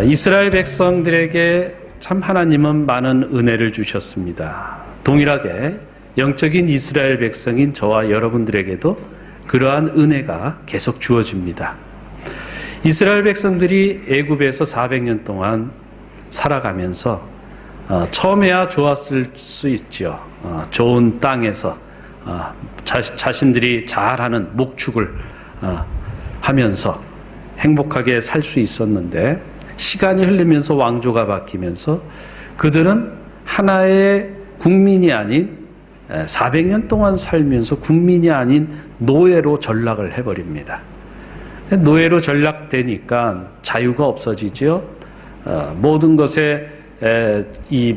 이스라엘 백성들에게 참 하나님은 많은 은혜를 주셨습니다. 동일하게 영적인 이스라엘 백성인 저와 여러분들에게도 그러한 은혜가 계속 주어집니다. 이스라엘 백성들이 애굽에서 400년 동안 살아가면서 처음에야 좋았을 수 있죠. 좋은 땅에서 자신들이 잘하는 목축을 하면서 행복하게 살 수 있었는데, 시간이 흐르면서 왕조가 바뀌면서 그들은 하나의 국민이 아닌 400년 동안 살면서 국민이 아닌 노예로 전락을 해버립니다. 노예로 전락되니까 자유가 없어지죠. 모든 것에 이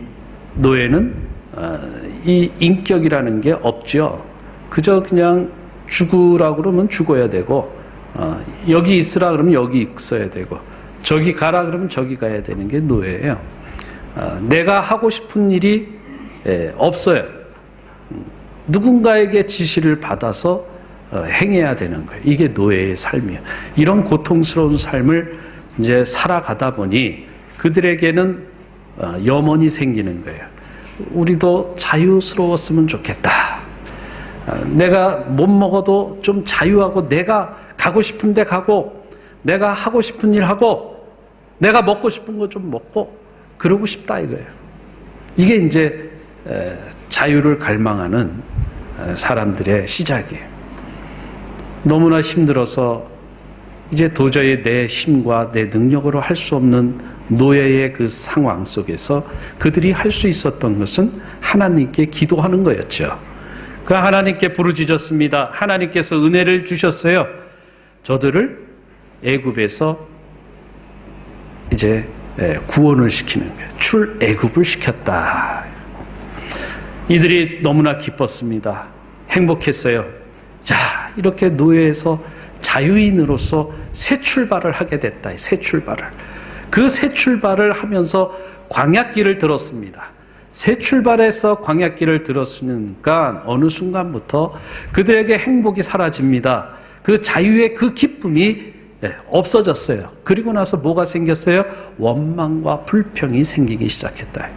노예는 이 인격이라는 게 없죠. 그저 그냥 죽으라고 그러면 죽어야 되고, 여기 있으라 그러면 여기 있어야 되고, 저기 가라 그러면 저기 가야 되는 게 노예예요. 내가 하고 싶은 일이 없어요. 누군가에게 지시를 받아서 행해야 되는 거예요. 이게 노예의 삶이에요. 이런 고통스러운 삶을 이제 살아가다 보니 그들에게는 염원이 생기는 거예요. 우리도 자유스러웠으면 좋겠다. 내가 못 먹어도 좀 자유하고, 내가 가고 싶은 데 가고, 내가 하고 싶은 일 하고, 내가 먹고 싶은 거 좀 먹고 그러고 싶다 이거예요. 이게 이제 자유를 갈망하는 사람들의 시작이에요. 너무나 힘들어서 이제 도저히 내 힘과 내 능력으로 할 수 없는 노예의 그 상황 속에서 그들이 할 수 있었던 것은 하나님께 기도하는 거였죠. 그 하나님께 부르짖었습니다. 하나님께서 은혜를 주셨어요. 저들을 애굽에서 이제 구원을 시키는 거예요. 출애굽을 시켰다. 이들이 너무나 기뻤습니다. 행복했어요. 자, 이렇게 노예에서 자유인으로서 새 출발을 하게 됐다. 새 출발을. 그 새 출발을 하면서 광야길을 들었습니다. 새 출발해서 광야길을 들었으니까 어느 순간부터 그들에게 행복이 사라집니다. 그 자유의 그 기쁨이 없어졌어요. 그리고 나서 뭐가 생겼어요? 원망과 불평이 생기기 시작했다.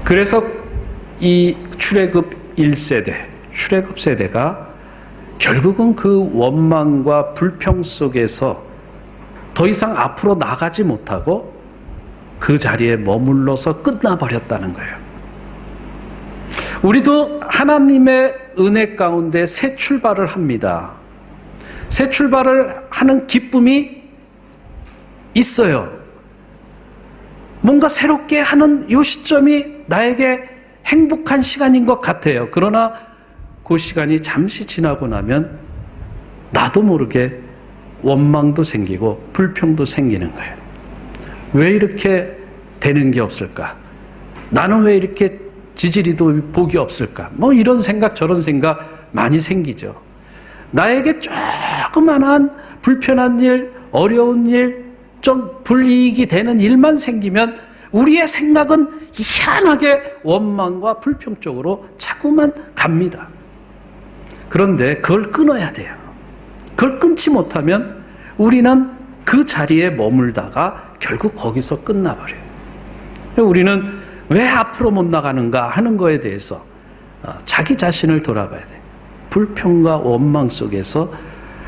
그래서 이 출애굽 1세대, 출애굽 세대가 결국은 그 원망과 불평 속에서 더 이상 앞으로 나가지 못하고 그 자리에 머물러서 끝나버렸다는 거예요. 우리도 하나님의 은혜 가운데 새 출발을 합니다. 새 출발을 하는 기쁨이 있어요. 뭔가 새롭게 하는 이 시점이 나에게 행복한 시간인 것 같아요. 그러나 그 시간이 잠시 지나고 나면 나도 모르게 원망도 생기고 불평도 생기는 거예요. 왜 이렇게 되는 게 없을까? 나는 왜 이렇게 지지리도 복이 없을까? 뭐 이런 생각 저런 생각 많이 생기죠. 나에게 조그만한 불편한 일, 어려운 일, 좀 불이익이 되는 일만 생기면 우리의 생각은 희한하게 원망과 불평 쪽으로 자꾸만 갑니다. 그런데 그걸 끊어야 돼요. 그걸 끊지 못하면 우리는 그 자리에 머물다가 결국 거기서 끝나버려요. 우리는 왜 앞으로 못 나가는가 하는 거에 대해서 자기 자신을 돌아봐야 돼요. 불평과 원망 속에서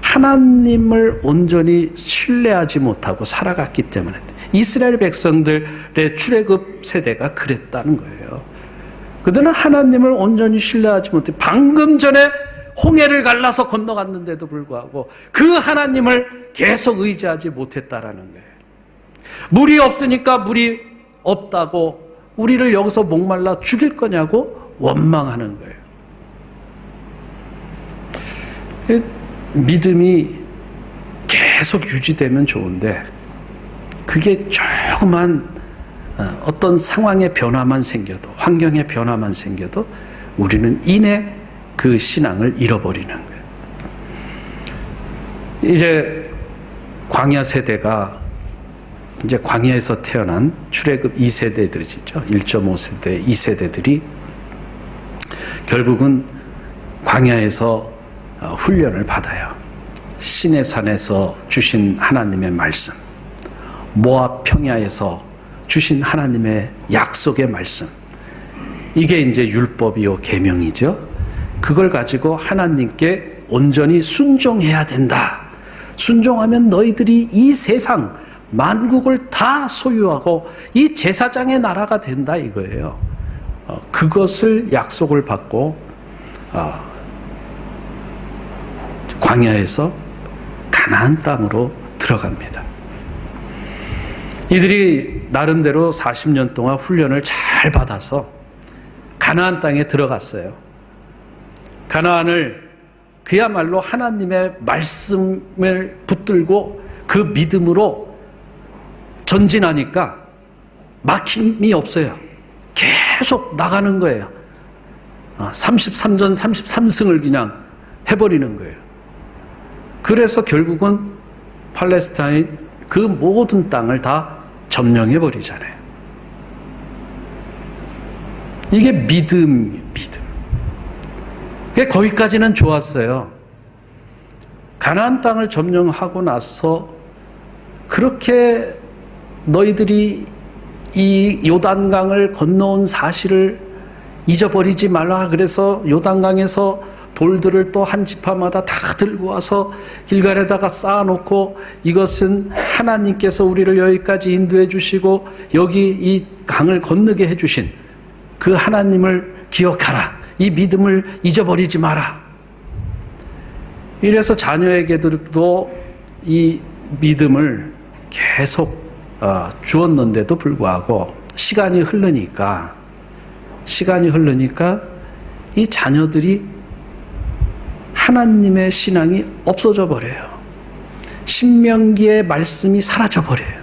하나님을 온전히 신뢰하지 못하고 살아갔기 때문에 이스라엘 백성들의 출애굽 세대가 그랬다는 거예요. 그들은 하나님을 온전히 신뢰하지 못해 방금 전에 홍해를 갈라서 건너갔는데도 불구하고 그 하나님을 계속 의지하지 못했다라는 거예요. 물이 없으니까 물이 없다고 우리를 여기서 목말라 죽일 거냐고 원망하는 거예요. 믿음이 계속 유지되면 좋은데 그게 조그만 어떤 상황의 변화만 생겨도, 환경의 변화만 생겨도 우리는 이내 그 신앙을 잃어버리는 거예요. 이제 광야 세대가 이제 광야에서 태어난 출애굽 2세대들이죠. 1.5세대, 2세대들이 결국은 광야에서 훈련을 받아요. 시내산에서 주신 하나님의 말씀, 모압 평야에서 주신 하나님의 약속의 말씀, 이게 이제 율법이요 계명이죠. 그걸 가지고 하나님께 온전히 순종해야 된다. 순종하면 너희들이 이 세상 만국을 다 소유하고 이 제사장의 나라가 된다 이거예요. 그것을 약속을 받고 광야에서 가나안 땅으로 들어갑니다. 이들이 나름대로 40년 동안 훈련을 잘 받아서 가나안 땅에 들어갔어요. 가나안을 그야말로 하나님의 말씀을 붙들고 그 믿음으로 전진하니까 막힘이 없어요. 계속 나가는 거예요. 33전 33승을 그냥 해버리는 거예요. 그래서 결국은 팔레스타인 그 모든 땅을 다 점령해버리잖아요. 이게 믿음. 거기까지는 좋았어요. 가나안 땅을 점령하고 나서 그렇게 너희들이 이 요단강을 건너온 사실을 잊어버리지 말라. 그래서 요단강에서 돌들을 또 한 지파마다 다 들고 와서 길갈에다가 쌓아놓고 이것은 하나님께서 우리를 여기까지 인도해 주시고 여기 이 강을 건너게 해주신 그 하나님을 기억하라. 이 믿음을 잊어버리지 마라. 이래서 자녀에게도 이 믿음을 계속 주었는데도 불구하고 시간이 흐르니까 이 자녀들이 하나님의 신앙이 없어져 버려요. 신명기의 말씀이 사라져 버려요.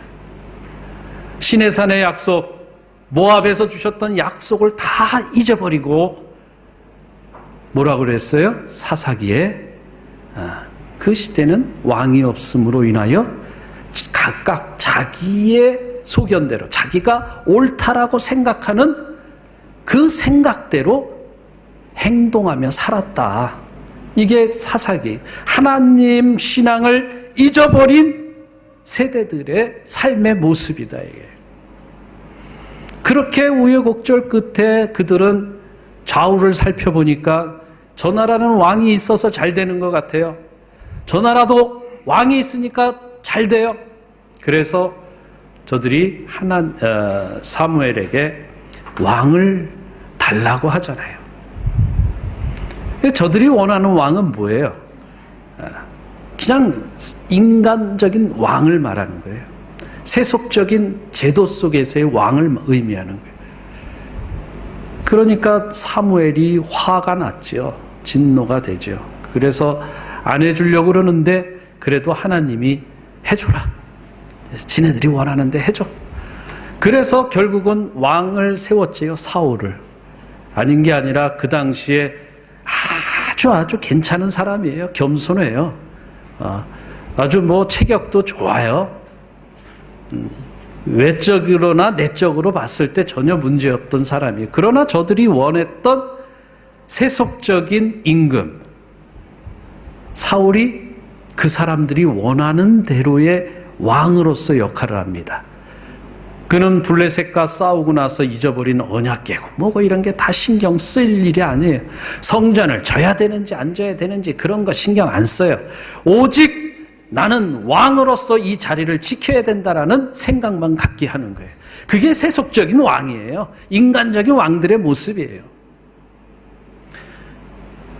시내산의 약속, 모압에서 주셨던 약속을 다 잊어버리고 뭐라고 그랬어요? 사사기에 그 시대는 왕이 없음으로 인하여 각각 자기의 소견대로 자기가 옳다라고 생각하는 그 생각대로 행동하며 살았다. 이게 사사기, 하나님 신앙을 잊어버린 세대들의 삶의 모습이다. 이게. 그렇게 우여곡절 끝에 그들은 좌우를 살펴보니까 저 나라는 왕이 있어서 잘 되는 것 같아요. 저 나라도 왕이 있으니까 잘 돼요. 그래서 저들이 사무엘에게 왕을 달라고 하잖아요. 저들이 원하는 왕은 뭐예요? 그냥 인간적인 왕을 말하는 거예요. 세속적인 제도 속에서의 왕을 의미하는 거예요. 그러니까 사무엘이 화가 났죠. 진노가 되죠. 그래서 안 해주려고 그러는데 그래도 하나님이 해줘라. 지네들이 원하는데 해줘. 그래서 결국은 왕을 세웠지요. 사울을. 아닌 게 아니라 그 당시에 아주 괜찮은 사람이에요. 겸손해요. 아주 체격도 좋아요. 외적으로나 내적으로 봤을 때 전혀 문제없던 사람이에요. 그러나 저들이 원했던 세속적인 임금, 사울이 그 사람들이 원하는 대로의 왕으로서 역할을 합니다. 그는 블레셋과 싸우고 나서 잊어버린 언약 깨고 이런 게 다 신경 쓸 일이 아니에요. 성전을 져야 되는지 안 져야 되는지 그런 거 신경 안 써요. 오직 나는 왕으로서 이 자리를 지켜야 된다라는 생각만 갖게 하는 거예요. 그게 세속적인 왕이에요. 인간적인 왕들의 모습이에요.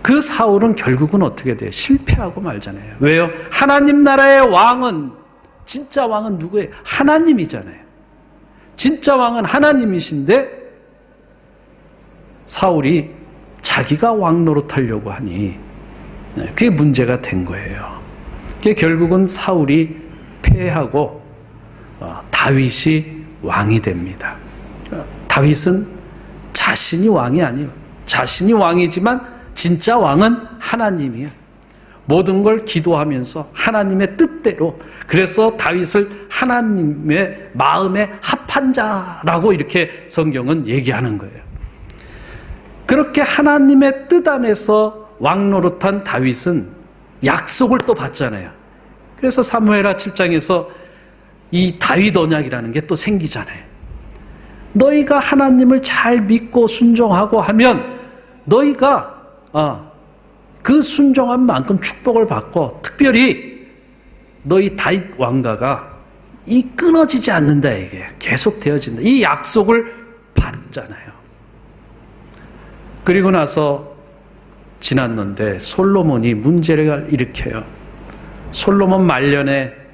그 사울은 결국은 어떻게 돼요? 실패하고 말잖아요. 왜요? 하나님 나라의 왕은, 진짜 왕은 누구예요? 하나님이잖아요. 진짜 왕은 하나님이신데 사울이 자기가 왕 노릇하려고 하니 그게 문제가 된 거예요. 그게 결국은 사울이 패하고 다윗이 왕이 됩니다. 다윗은 자신이 왕이 아니에요. 자신이 왕이지만 진짜 왕은 하나님이에요. 모든 걸 기도하면서 하나님의 뜻대로, 그래서 다윗을 하나님의 마음에 합한 자라고 이렇게 성경은 얘기하는 거예요. 그렇게 하나님의 뜻 안에서 왕 노릇한 다윗은 약속을 또 받잖아요. 그래서 사무엘하 7장에서 이 다윗 언약이라는 게 또 생기잖아요. 너희가 하나님을 잘 믿고 순종하고 하면 너희가 그 순종한 만큼 축복을 받고, 특별히 너희 다윗 왕가가 이 끊어지지 않는다, 이게 계속 되어진다, 이 약속을 받잖아요. 그리고 나서 지났는데 솔로몬이 문제를 일으켜요. 솔로몬 말년에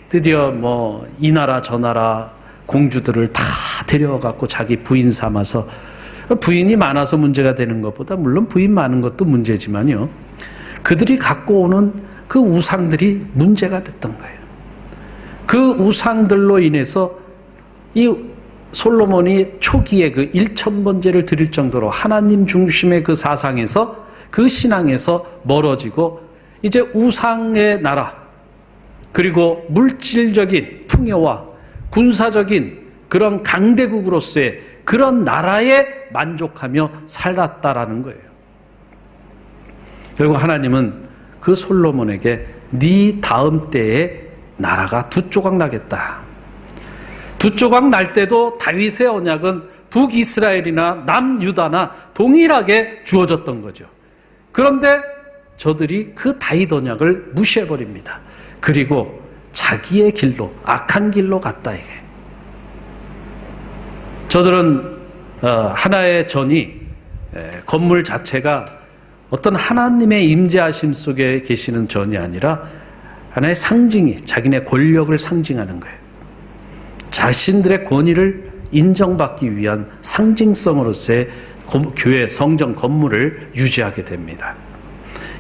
드디어 뭐 이 나라 저 나라 공주들을 다 데려와갖고 자기 부인 삼아서, 부인이 많아서 문제가 되는 것보다 물론 부인 많은 것도 문제지만요, 그들이 갖고 오는 그 우상들이 문제가 됐던 거예요. 그 우상들로 인해서 이 솔로몬이 초기에 그 1000번제를 드릴 정도로 하나님 중심의 그 사상에서, 그 신앙에서 멀어지고 이제 우상의 나라, 그리고 물질적인 풍요와 군사적인 그런 강대국으로서의 그런 나라에 만족하며 살았다라는 거예요. 결국 하나님은 그 솔로몬에게 네 다음 때에 나라가 두 조각 나겠다. 두 조각 날 때도 다윗의 언약은 북이스라엘이나 남유다나 동일하게 주어졌던 거죠. 그런데 저들이 그 다윗 언약을 무시해버립니다. 그리고 자기의 길로, 악한 길로 갔다, 이게. 저들은 하나의 전이, 건물 자체가 어떤 하나님의 임재하심 속에 계시는 전이 아니라 하나의 상징이, 자기네 권력을 상징하는 거예요. 자신들의 권위를 인정받기 위한 상징성으로서의 교회, 성전 건물을 유지하게 됩니다.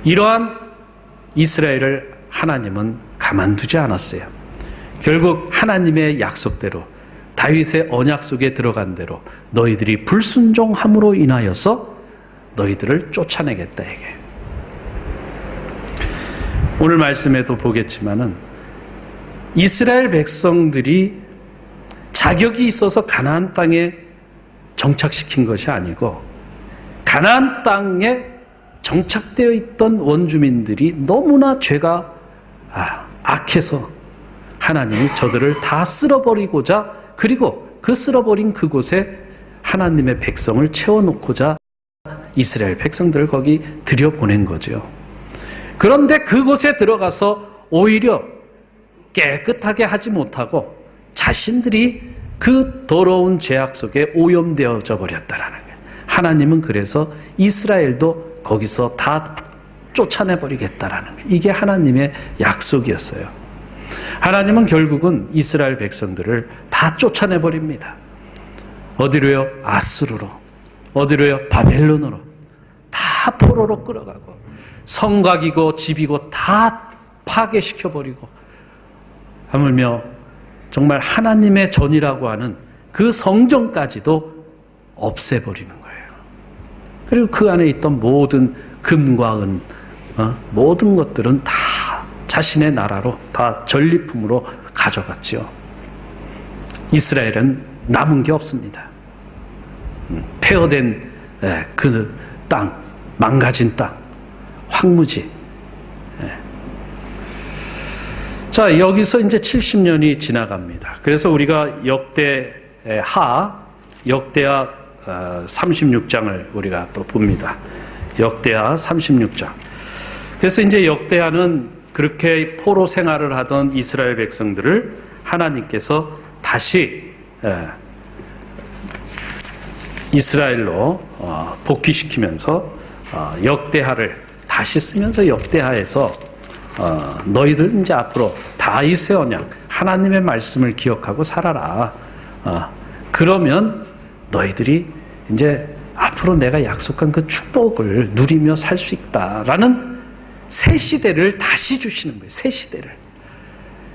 이러한 이스라엘을 하나님은 가만두지 않았어요. 결국 하나님의 약속대로, 다윗의 언약 속에 들어간 대로 너희들이 불순종함으로 인하여서 너희들을 쫓아내겠다, 이게. 오늘 말씀에도 보겠지만은 이스라엘 백성들이 자격이 있어서 가나안 땅에 정착시킨 것이 아니고, 가나안 땅에 정착되어 있던 원주민들이 너무나 죄가 악해서 하나님이 저들을 다 쓸어버리고자, 그리고 그 쓸어버린 그곳에 하나님의 백성을 채워놓고자 이스라엘 백성들을 거기 들여보낸 거죠. 그런데 그곳에 들어가서 오히려 깨끗하게 하지 못하고 자신들이 그 더러운 죄악 속에 오염되어져 버렸다라는 거예요. 하나님은 그래서 이스라엘도 거기서 다 쫓아내버리겠다라는 거예요. 이게 하나님의 약속이었어요. 하나님은 결국은 이스라엘 백성들을 다 쫓아내버립니다. 어디로요? 아수르로. 어디로요? 바벨론으로. 다 포로로 끌어가고 성곽이고 집이고 다 파괴시켜버리고, 하물며 정말 하나님의 전이라고 하는 그 성전까지도 없애버리는 거예요. 그리고 그 안에 있던 모든 금과 은, 모든 것들은 다 자신의 나라로, 다 전리품으로 가져갔죠. 이스라엘은 남은 게 없습니다. 폐허된 그 땅, 망가진 땅, 황무지. 자, 여기서 이제 70년이 지나갑니다. 그래서 우리가 역대하 36장을 우리가 또 봅니다. 역대하 36장. 그래서 이제 역대하는 그렇게 포로 생활을 하던 이스라엘 백성들을 하나님께서 다시 이스라엘로 복귀시키면서 역대하를 다시 쓰면서 역대하에서 너희들 이제 앞으로 다윗의 언약, 하나님의 말씀을 기억하고 살아라. 그러면 너희들이 이제 앞으로 내가 약속한 그 축복을 누리며 살 수 있다라는 새 시대를 다시 주시는 거예요. 새 시대를.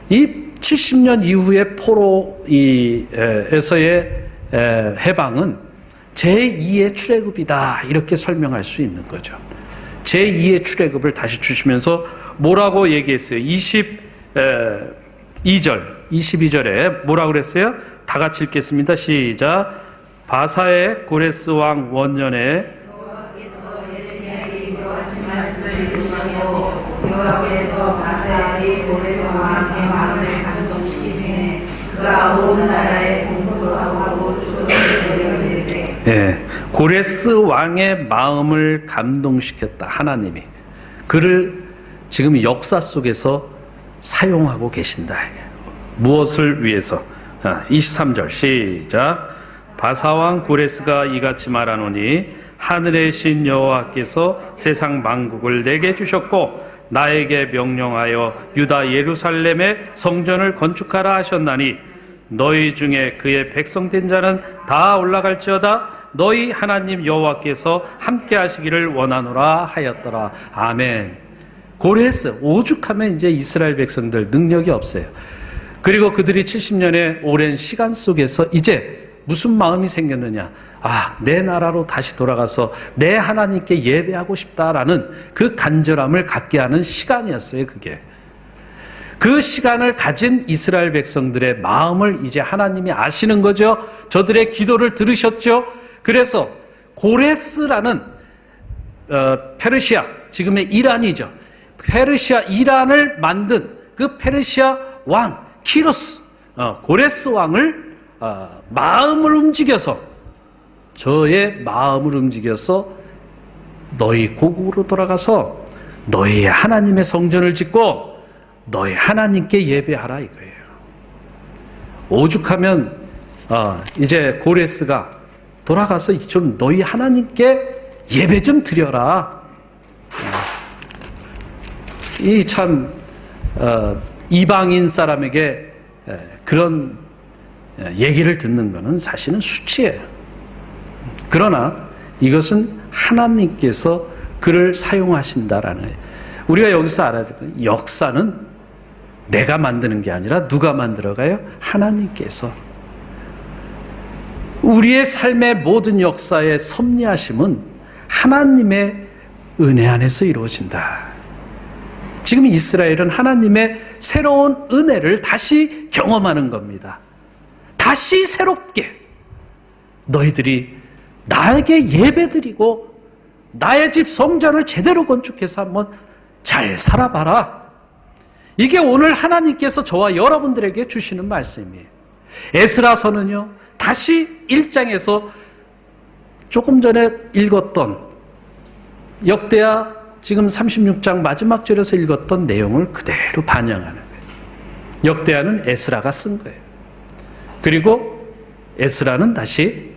이 70년 이후의 포로에서의 해방은 제2의 출애굽이다, 이렇게 설명할 수 있는 거죠. 제2의 출애굽을 다시 주시면서 뭐라고 얘기했어요? 22절에 뭐라고 그랬어요? 다 같이 읽겠습니다. 시작. 바사의 고레스 왕 원년에 여호와께서 바사의 고레스 왕의 마음을 감동시키시니 그가 온 나라에 공포도 하고 조선을 내려내리되. 예, 고레스 왕의 마음을 감동시켰다. 하나님이 그를 지금 역사 속에서 사용하고 계신다. 무엇을 위해서? 23절 시작. 바사왕 고레스가 이같이 말하노니 하늘의 신 여호와께서 세상 만국을 내게 주셨고 나에게 명령하여 유다 예루살렘의 성전을 건축하라 하셨나니 너희 중에 그의 백성된 자는 다 올라갈지어다. 너희 하나님 여호와께서 함께 하시기를 원하노라 하였더라. 아멘. 고레스 오죽하면 이제 이스라엘 백성들 능력이 없어요. 그리고 그들이 70년의 오랜 시간 속에서 이제 무슨 마음이 생겼느냐? 내 나라로 다시 돌아가서 내 하나님께 예배하고 싶다라는 그 간절함을 갖게 하는 시간이었어요, 그게. 그 시간을 가진 이스라엘 백성들의 마음을 이제 하나님이 아시는 거죠. 저들의 기도를 들으셨죠. 그래서 고레스라는 페르시아, 지금의 이란이죠. 페르시아 이란을 만든 그 페르시아 왕 키루스, 고레스 왕을 마음을 움직여서, 저의 마음을 움직여서 너희 고국으로 돌아가서 너희 하나님의 성전을 짓고 너희 하나님께 예배하라 이거예요. 오죽하면 이제 고레스가 돌아가서 좀 너희 하나님께 예배 좀 드려라. 이 참 이방인 사람에게 그런 얘기를 듣는 것은 사실은 수치예요. 그러나 이것은 하나님께서 그를 사용하신다라는 거예요. 우리가 여기서 알아야 될 건 역사는 내가 만드는 게 아니라 누가 만들어가요? 하나님께서. 우리의 삶의 모든 역사의 섭리하심은 하나님의 은혜 안에서 이루어진다. 지금 이스라엘은 하나님의 새로운 은혜를 다시 경험하는 겁니다. 다시 새롭게 너희들이 나에게 예배드리고 나의 집 성전을 제대로 건축해서 한번 잘 살아봐라. 이게 오늘 하나님께서 저와 여러분들에게 주시는 말씀이에요. 에스라서는요, 다시 1장에서 조금 전에 읽었던 역대하 지금 36장 마지막 절에서 읽었던 내용을 그대로 반영하는 거예요. 역대하는 에스라가 쓴 거예요. 그리고 에스라는 다시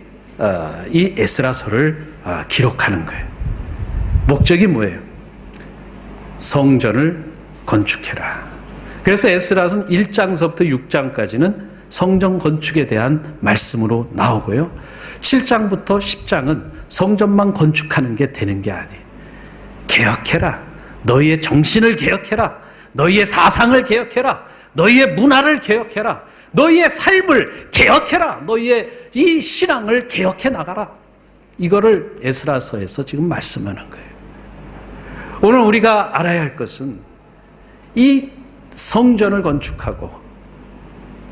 이 에스라서를 기록하는 거예요. 목적이 뭐예요? 성전을 건축해라. 그래서 에스라서는 1장서부터 6장까지는 성전 건축에 대한 말씀으로 나오고요. 7장부터 10장은 성전만 건축하는 게 되는 게 아니에요. 개혁해라. 너희의 정신을 개혁해라. 너희의 사상을 개혁해라. 너희의 문화를 개혁해라. 너희의 삶을 개혁해라. 너희의 이 신앙을 개혁해 나가라. 이거를 에스라서에서 지금 말씀하는 거예요. 오늘 우리가 알아야 할 것은 이 성전을 건축하고,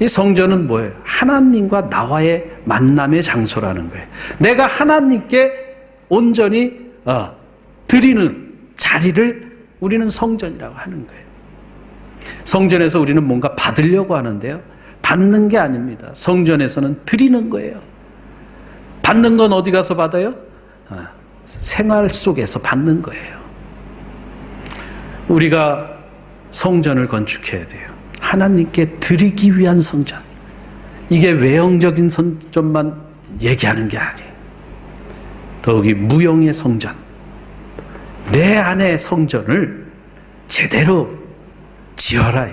이 성전은 뭐예요? 하나님과 나와의 만남의 장소라는 거예요. 내가 하나님께 온전히 드리는 자리를 우리는 성전이라고 하는 거예요. 성전에서 우리는 뭔가 받으려고 하는데요, 받는 게 아닙니다. 성전에서는 드리는 거예요. 받는 건 어디 가서 받아요? 생활 속에서 받는 거예요. 우리가 성전을 건축해야 돼요. 하나님께 드리기 위한 성전. 이게 외형적인 성전만 얘기하는 게 아니에요. 더욱이 무형의 성전. 내 안의 성전을 제대로 지어라.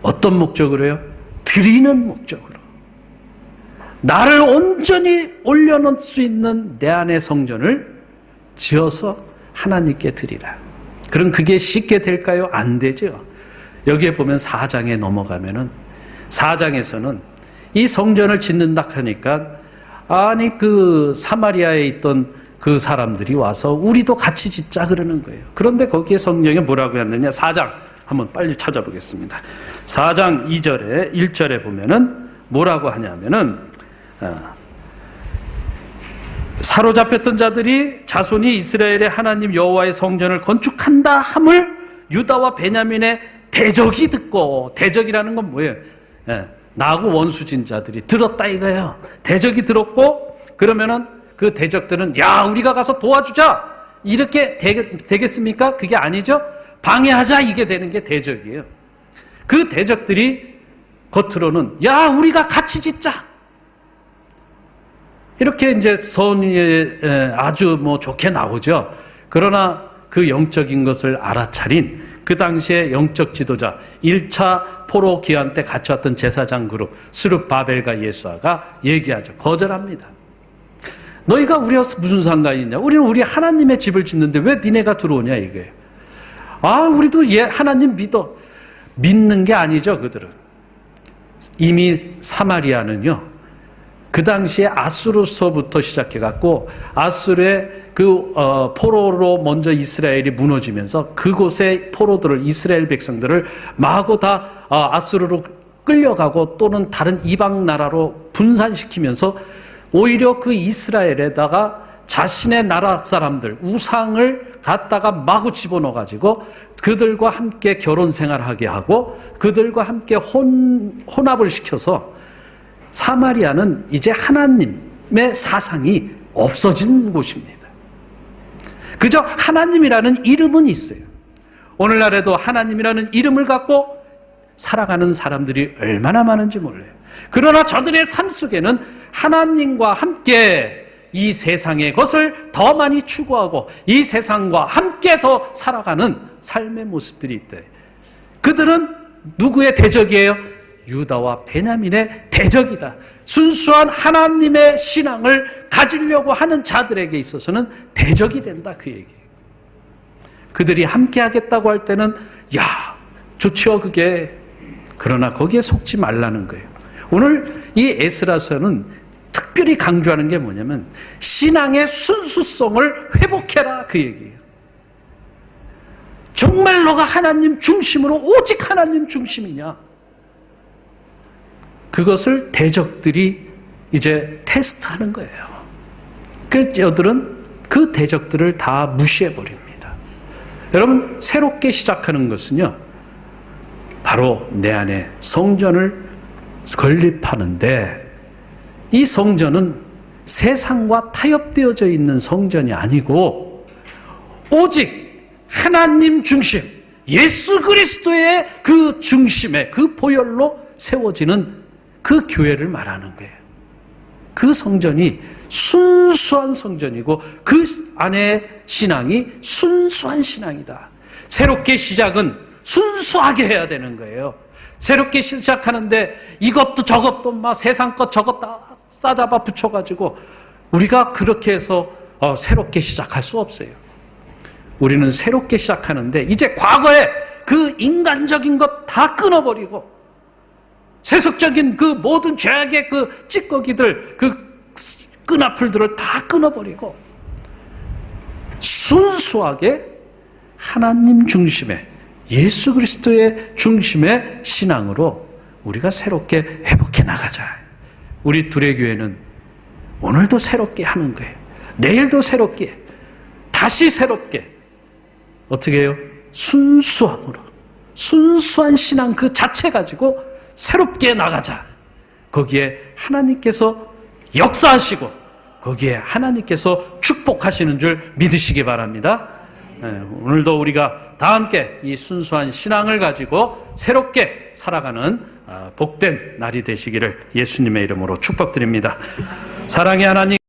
어떤 목적으로요? 드리는 목적으로. 나를 온전히 올려놓을 수 있는 내 안의 성전을 지어서 하나님께 드리라. 그럼 그게 쉽게 될까요? 안 되죠. 여기에 보면 4장에 넘어가면은 4장에서는 이 성전을 짓는다 하니까 그 사마리아에 있던 그 사람들이 와서 우리도 같이 짓자 그러는 거예요. 그런데 거기에 성경에 뭐라고 했느냐? 4장 한번 빨리 찾아보겠습니다. 4장 2절에 1절에 보면은 뭐라고 하냐면은 사로잡혔던 자들이 자손이 이스라엘의 하나님 여호와의 성전을 건축한다 함을 유다와 베냐민의 대적이 듣고, 대적이라는 건 뭐예요? 나하고 원수진 자들이 들었다 이거예요. 대적이 들었고 그러면은 그 대적들은 야 우리가 가서 도와주자 이렇게 되겠습니까? 그게 아니죠. 방해하자 이게 되는 게 대적이에요. 그 대적들이 겉으로는 야 우리가 같이 짓자 이렇게 이제 선의에 아주 뭐 좋게 나오죠. 그러나 그 영적인 것을 알아차린 그 당시에 영적 지도자 1차 포로 기한 때 같이 왔던 제사장 그룹 스룹바벨과 예수아가 얘기하죠. 거절합니다. 너희가 우리와 무슨 상관이 있냐? 우리는 우리 하나님의 집을 짓는데 왜 니네가 들어오냐 이거예요. 아 우리도 하나님 믿는 게 아니죠. 그들은 이미 사마리아는요 그 당시에 아수르서부터 시작해갖고 아수르의 포로로 먼저 이스라엘이 무너지면서 그곳의 포로들을 이스라엘 백성들을 마구 다 아수르로 끌려가고 또는 다른 이방 나라로 분산시키면서 오히려 그 이스라엘에다가 자신의 나라 사람들 우상을 갖다가 마구 집어넣어가지고 그들과 함께 결혼 생활하게 하고 그들과 함께 혼합을 시켜서 사마리아는 이제 하나님의 사상이 없어진 곳입니다. 그저 하나님이라는 이름은 있어요. 오늘날에도 하나님이라는 이름을 갖고 살아가는 사람들이 얼마나 많은지 몰라요. 그러나 저들의 삶 속에는 하나님과 함께 이 세상의 것을 더 많이 추구하고 이 세상과 함께 더 살아가는 삶의 모습들이 있대. 그들은 누구의 대적이에요? 유다와 베냐민의 대적이다. 순수한 하나님의 신앙을 가지려고 하는 자들에게 있어서는 대적이 된다 그 얘기예요. 그들이 함께 하겠다고 할 때는 야 좋죠 그게. 그러나 거기에 속지 말라는 거예요. 오늘 이 에스라서는 특별히 강조하는 게 뭐냐면 신앙의 순수성을 회복해라 그 얘기예요. 정말 너가 하나님 중심으로 오직 하나님 중심이냐. 그것을 대적들이 이제 테스트하는 거예요. 그 여들은 그 대적들을 다 무시해 버립니다. 여러분 새롭게 시작하는 것은요 바로 내 안에 성전을 건립하는데 이 성전은 세상과 타협되어져 있는 성전이 아니고 오직 하나님 중심 예수 그리스도의 그 중심에 그 보혈로 세워지는 그 교회를 말하는 거예요. 그 성전이 순수한 성전이고 그 안에 신앙이 순수한 신앙이다. 새롭게 시작은 순수하게 해야 되는 거예요. 새롭게 시작하는데 이것도 저것도 막 세상 것 저것 다 싸잡아 붙여가지고 우리가 그렇게 해서 새롭게 시작할 수 없어요. 우리는 새롭게 시작하는데 이제 과거에 그 인간적인 것 다 끊어버리고 세속적인 그 모든 죄악의 그 찌꺼기들 그 끈아풀들을 다 끊어버리고 순수하게 하나님 중심의 예수 그리스도의 중심의 신앙으로 우리가 새롭게 회복해 나가자. 우리 둘의 교회는 오늘도 새롭게 하는 거예요. 내일도 새롭게 다시 새롭게 어떻게 해요? 순수함으로 순수한 신앙 그 자체 가지고 새롭게 나가자. 거기에 하나님께서 역사하시고 거기에 하나님께서 축복하시는 줄 믿으시기 바랍니다. 오늘도 우리가 다 함께 이 순수한 신앙을 가지고 새롭게 살아가는 복된 날이 되시기를 예수님의 이름으로 축복드립니다. 사랑의 하나님